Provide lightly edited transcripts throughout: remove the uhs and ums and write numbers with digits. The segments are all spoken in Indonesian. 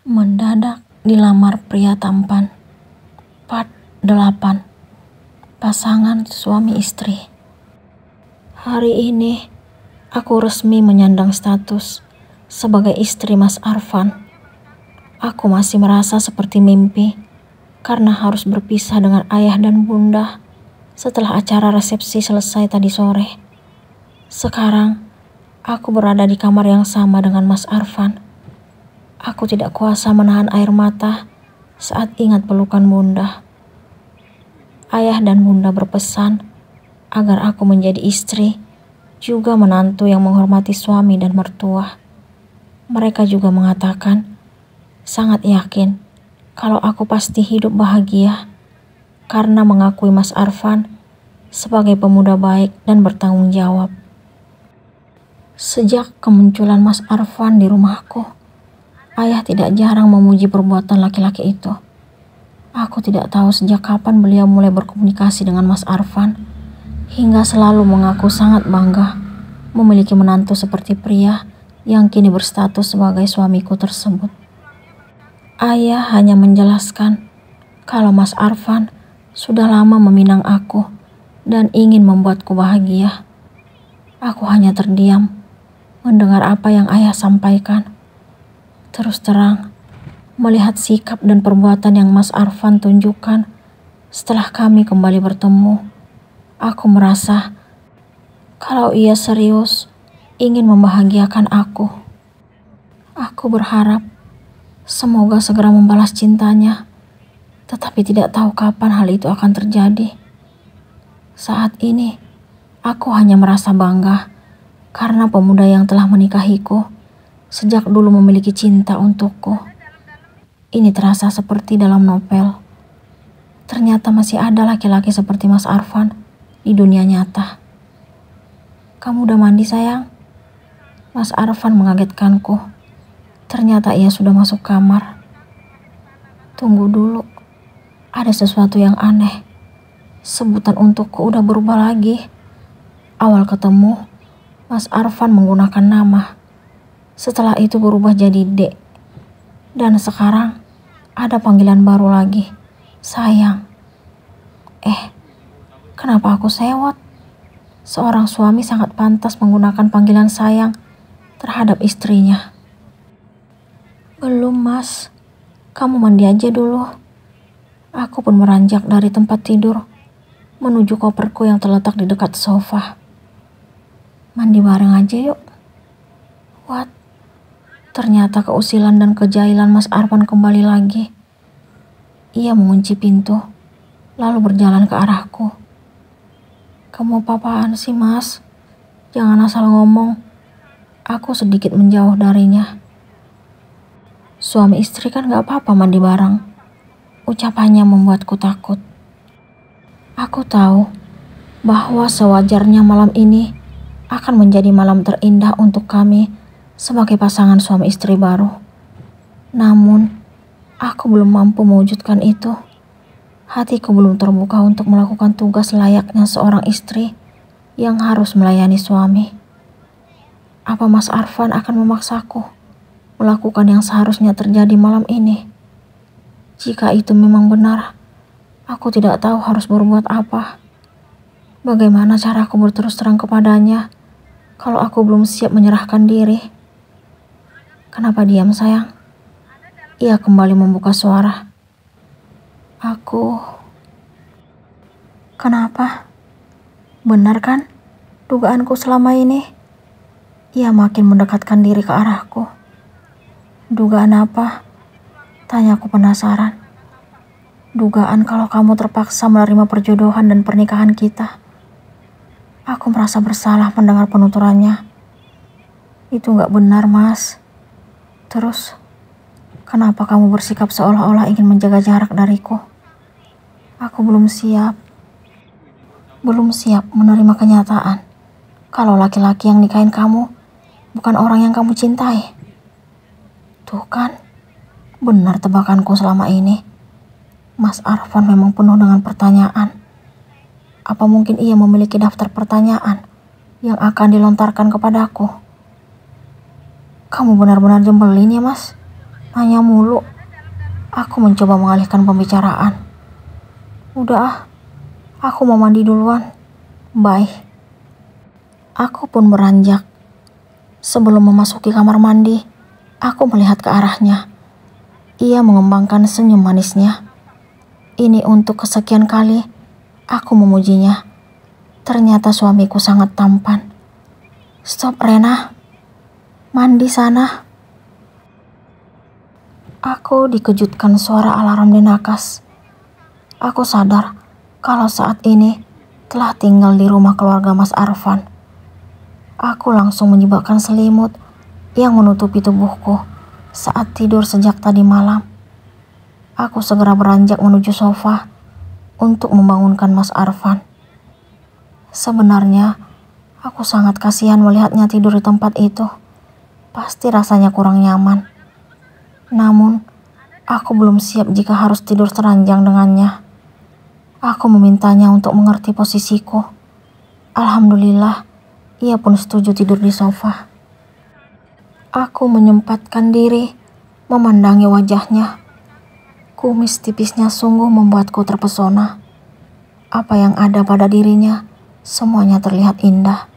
Mendadak dilamar pria tampan. Part 8. Pasangan suami istri. Hari ini aku resmi menyandang status sebagai istri Mas Arfan. Aku masih merasa seperti mimpi karena harus berpisah dengan ayah dan bunda setelah acara resepsi selesai tadi sore. Sekarang aku berada di kamar yang sama dengan Mas Arfan. Aku tidak kuasa menahan air mata saat ingat pelukan bunda. Ayah dan bunda berpesan agar aku menjadi istri, juga menantu yang menghormati suami dan mertua. Mereka juga mengatakan, sangat yakin kalau aku pasti hidup bahagia karena mengakui Mas Arfan sebagai pemuda baik dan bertanggung jawab. Sejak kemunculan Mas Arfan di rumahku, ayah tidak jarang memuji perbuatan laki-laki itu. Aku tidak tahu sejak kapan beliau mulai berkomunikasi dengan Mas Arfan, hingga selalu mengaku sangat bangga memiliki menantu seperti pria yang kini berstatus sebagai suamiku tersebut. Ayah hanya menjelaskan kalau Mas Arfan sudah lama meminang aku dan ingin membuatku bahagia. Aku hanya terdiam mendengar apa yang ayah sampaikan. Terus terang, melihat sikap dan perbuatan yang Mas Arfan tunjukkan setelah kami kembali bertemu, aku merasa kalau ia serius ingin membahagiakan aku. Aku berharap semoga segera membalas cintanya, tetapi tidak tahu kapan hal itu akan terjadi. Saat ini, aku hanya merasa bangga karena pemuda yang telah menikahiku sejak dulu memiliki cinta untukku. Ini terasa seperti dalam novel. Ternyata masih ada laki-laki seperti Mas Arfan di dunia nyata. Kamu udah mandi sayang? Mas Arfan mengagetkanku. Ternyata ia sudah masuk kamar. Tunggu dulu. Ada sesuatu yang aneh. Sebutan untukku udah berubah lagi. Awal ketemu, Mas Arfan menggunakan nama. Setelah itu berubah jadi Dek. Dan sekarang ada panggilan baru lagi, sayang. Kenapa aku sewot? Seorang suami sangat pantas menggunakan panggilan sayang terhadap istrinya. Belum mas, kamu mandi aja dulu. Aku pun meranjak dari tempat tidur menuju koperku yang terletak di dekat sofa. Mandi bareng aja yuk. What? Ternyata keusilan dan kejahilan Mas Arfan kembali lagi. Ia mengunci pintu, lalu berjalan ke arahku. Kamu apa-apaan sih mas? Jangan asal ngomong. Aku sedikit menjauh darinya. Suami istri kan gak apa-apa mandi bareng. Ucapannya membuatku takut. Aku tahu bahwa sewajarnya malam ini akan menjadi malam terindah untuk kami sebagai pasangan suami istri baru. Namun, aku belum mampu mewujudkan itu. Hatiku belum terbuka untuk melakukan tugas layaknya seorang istri yang harus melayani suami. Apa Mas Arfan akan memaksaku melakukan yang seharusnya terjadi malam ini? Jika itu memang benar, aku tidak tahu harus berbuat apa. Bagaimana caraku berterus terang kepadanya kalau aku belum siap menyerahkan diri? Kenapa diam sayang? Ia kembali membuka suara. Kenapa? Benar kan dugaanku selama ini? Ia makin mendekatkan diri ke arahku. Dugaan apa? Tanyaku penasaran. Dugaan kalau kamu terpaksa menerima perjodohan dan pernikahan kita. Aku merasa bersalah mendengar penuturannya. Itu gak benar mas. Terus, kenapa kamu bersikap seolah-olah ingin menjaga jarak dariku? Aku belum siap menerima kenyataan kalau laki-laki yang nikahin kamu bukan orang yang kamu cintai. Tuh kan, benar tebakanku selama ini. Mas Arfan memang penuh dengan pertanyaan. Apa mungkin ia memiliki daftar pertanyaan yang akan dilontarkan kepadaku? Kamu benar-benar jembelin ya mas? Nanya mulu. Aku mencoba mengalihkan pembicaraan. Udah ah, aku mau mandi duluan. Bye. Aku pun beranjak. Sebelum memasuki kamar mandi, aku melihat ke arahnya. Ia mengembangkan senyum manisnya. Ini untuk kesekian kali aku memujinya. Ternyata suamiku sangat tampan. Stop Rena, mandi sana. Aku dikejutkan suara alarm di nakas. Aku sadar kalau saat ini telah tinggal di rumah keluarga Mas Arfan. Aku langsung menyebabkan selimut yang menutupi tubuhku saat tidur sejak tadi malam. Aku segera beranjak menuju sofa untuk membangunkan Mas Arfan. Sebenarnya, aku sangat kasihan melihatnya tidur di tempat itu. Pasti rasanya kurang nyaman. Namun, aku belum siap jika harus tidur teranjang dengannya. Aku memintanya untuk mengerti posisiku. Alhamdulillah, ia pun setuju tidur di sofa. Aku menyempatkan diri, memandangi wajahnya. Kumis tipisnya sungguh membuatku terpesona. Apa yang ada pada dirinya, semuanya terlihat indah.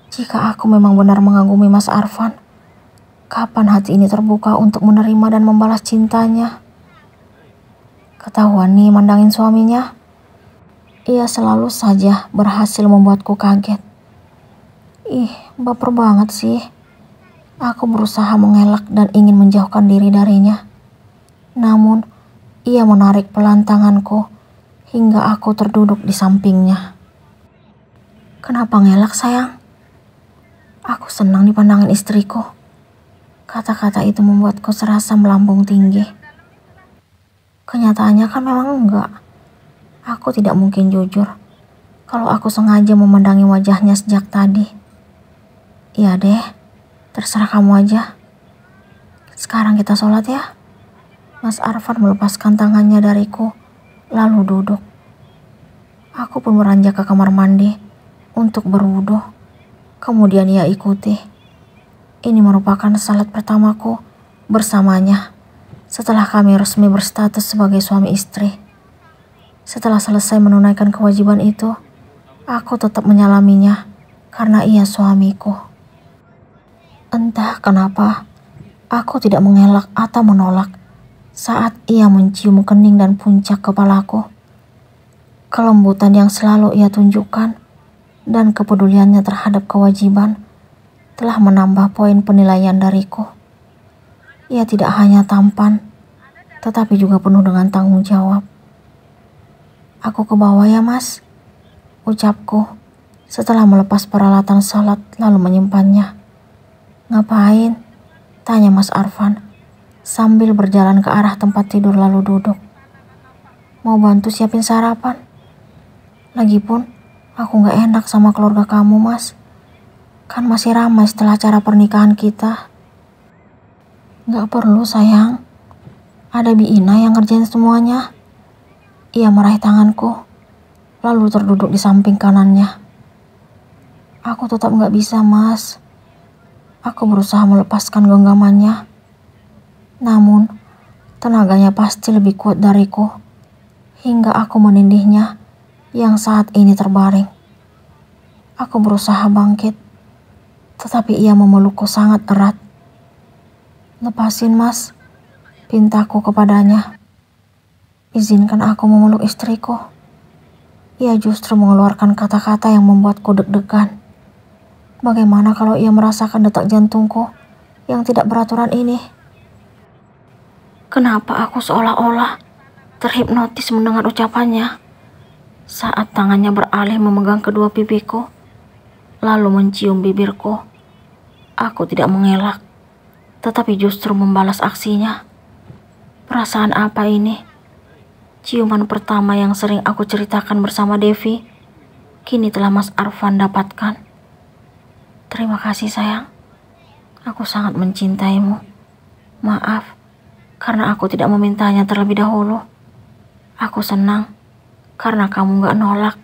Jika aku memang benar mengagumi Mas Arfan, kapan hati ini terbuka untuk menerima dan membalas cintanya? Ketahuan nih mandangin suaminya. Ia selalu saja berhasil membuatku kaget. Ih, baper banget sih. Aku berusaha mengelak dan ingin menjauhkan diri darinya. Namun, ia menarik pelan tanganku hingga aku terduduk di sampingnya. Kenapa ngelak sayang? Aku senang dipandangin istriku. Kata-kata itu membuatku serasa melambung tinggi. Kenyataannya kan memang enggak. Aku tidak mungkin jujur kalau aku sengaja memandangi wajahnya sejak tadi. Iya deh, terserah kamu aja. Sekarang kita sholat ya. Mas Arfan melepaskan tangannya dariku, lalu duduk. Aku pun beranjak ke kamar mandi untuk berwudu. Kemudian ia ikuti. Ini merupakan salat pertamaku bersamanya setelah kami resmi berstatus sebagai suami istri. Setelah selesai menunaikan kewajiban itu, aku tetap menyalaminya karena ia suamiku. Entah kenapa, aku tidak mengelak atau menolak saat ia mencium kening dan puncak kepalaku. Kelembutan yang selalu ia tunjukkan dan kepeduliannya terhadap kewajiban telah menambah poin penilaian dariku. Ia tidak hanya tampan, tetapi juga penuh dengan tanggung jawab. Aku ke bawah ya mas, ucapku setelah melepas peralatan salat lalu menyimpannya. Ngapain? Tanya Mas Arfan sambil berjalan ke arah tempat tidur lalu duduk. Mau bantu siapin sarapan. Lagipun, aku gak enak sama keluarga kamu mas. Kan masih ramai setelah acara pernikahan kita. Gak perlu sayang. Ada Bi Ina yang ngerjain semuanya. Ia meraih tanganku, lalu terduduk di samping kanannya. Aku tetap gak bisa mas. Aku berusaha melepaskan genggamannya. Namun, tenaganya pasti lebih kuat dariku. Hingga aku menindihnya yang saat ini terbaring. Aku berusaha bangkit, tetapi ia memelukku sangat erat. Lepasin mas, pintaku kepadanya. Izinkan aku memeluk istriku. Ia justru mengeluarkan kata-kata yang membuatku deg-degan. Bagaimana kalau ia merasakan detak jantungku yang tidak beraturan ini? Kenapa aku seolah-olah terhipnotis mendengar ucapannya saat tangannya beralih memegang kedua pipiku, lalu mencium bibirku. Aku tidak mengelak, tetapi justru membalas aksinya. Perasaan apa ini? Ciuman pertama yang sering aku ceritakan bersama Devi, kini telah Mas Arfan dapatkan. Terima kasih sayang. Aku sangat mencintaimu. Maaf, karena aku tidak memintanya terlebih dahulu. Aku senang karena kamu gak nolak,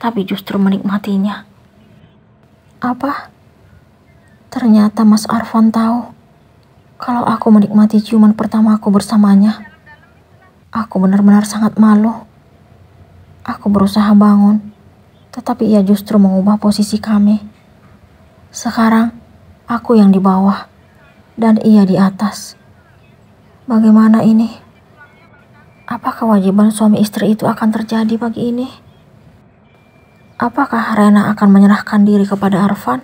tapi justru menikmatinya. Apa? Ternyata Mas Arfan tahu. Kalau aku menikmati ciuman pertama aku bersamanya, aku benar-benar sangat malu. Aku berusaha bangun, tetapi ia justru mengubah posisi kami. Sekarang, aku yang di bawah, dan ia di atas. Bagaimana ini? Apa kewajiban suami istri itu akan terjadi pagi ini? Apakah Rena akan menyerahkan diri kepada Arfan?